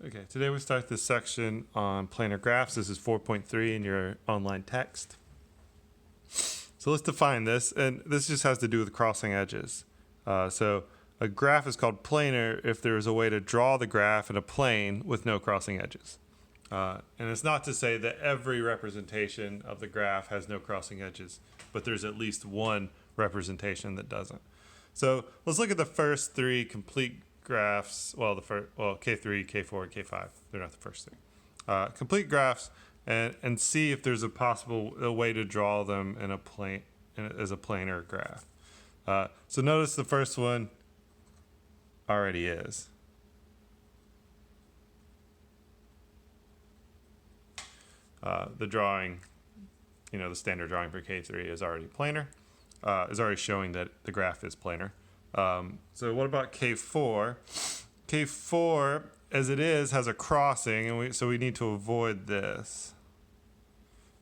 Okay, today we start this section on planar graphs. This is 4.3 in your online text. So let's define this, and this just has to do with crossing edges. So a graph is called planar if there is a way to draw the graph in a plane with no crossing edges. And it's not to say that every representation of the graph has no crossing edges, but there's at least one representation that doesn't. So let's look at the first three complete graphs. Well, K3, K4, and K5. They're not the first three. Complete graphs, and see if there's a way to draw them in a plane as a planar graph. So notice the first one already is. The drawing, the standard drawing for K3 is already planar, is already showing that the graph is planar. So what about K4? K4, as it is, has a crossing, and so we need to avoid this.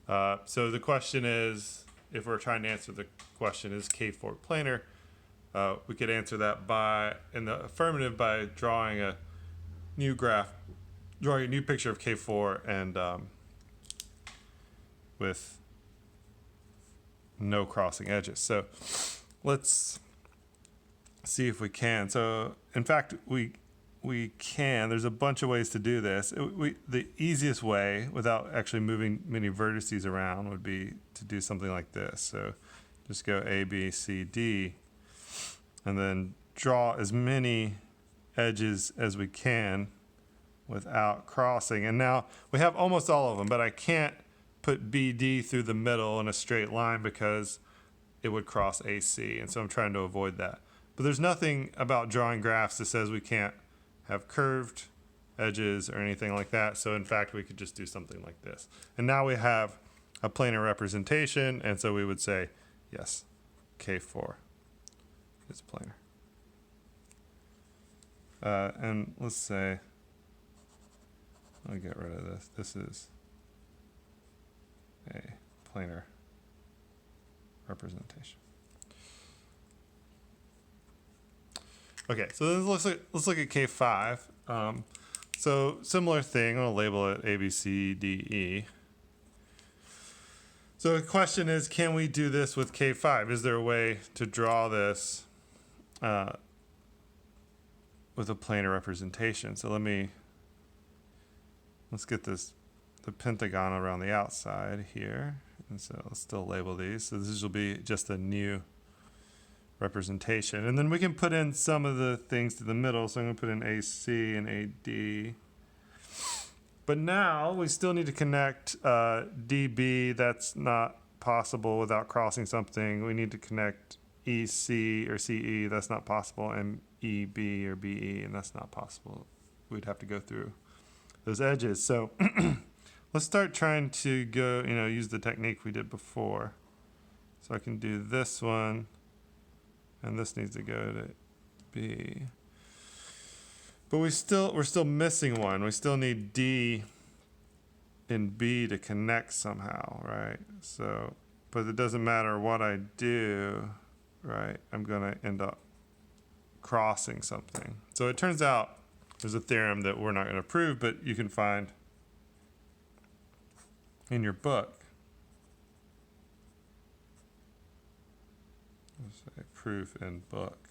So the question is, if we're trying to answer the question, is K4 planar? We could answer that in the affirmative by drawing a new graph, drawing a new picture of K4 and with no crossing edges. So let's see if we can. So in fact, we can. There's a bunch of ways to do this. The easiest way, without actually moving many vertices around, would be to do something like this. So just go A, B, C, D, and then draw as many edges as we can without crossing. And now we have almost all of them, but I can't put BD through the middle in a straight line because it would cross AC, and so I'm trying to avoid that. But there's nothing about drawing graphs that says we can't have curved edges or anything like that. So in fact, we could just do something like this. And now we have a planar representation, and so we would say, yes, K4 is planar. And let's say, I'll get rid of this. This is a planar representation. Okay, so let's look at K5. So similar thing. I'll label it A, B, C, D, E. So the question is, can we do this with K5? Is there a way to draw this with a planar representation? So let's get the pentagon around the outside here. And so let's still label these. So this will be just a new representation. And then we can put in some of the things to the middle. So I'm going to put in AC and AD. But now we still need to connect DB. That's not possible without crossing something. We need to connect EC or CE. That's not possible. And EB or BE, and that's not possible. We'd have to go through those edges. So let's start trying to use the technique we did before. So I can do this one, and this needs to go to B. But we're still missing one. We still need D and B to connect somehow, right? So, but it doesn't matter what I do, right? I'm gonna end up crossing something. So it turns out there's a theorem that we're not going to prove, but you can find in your book. Let's say proof in book.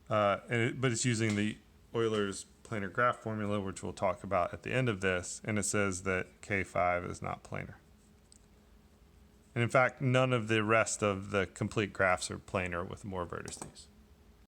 But it's using the Euler's planar graph formula, which we'll talk about at the end of this, and it says that K5 is not planar. And in fact, none of the rest of the complete graphs are planar with more vertices.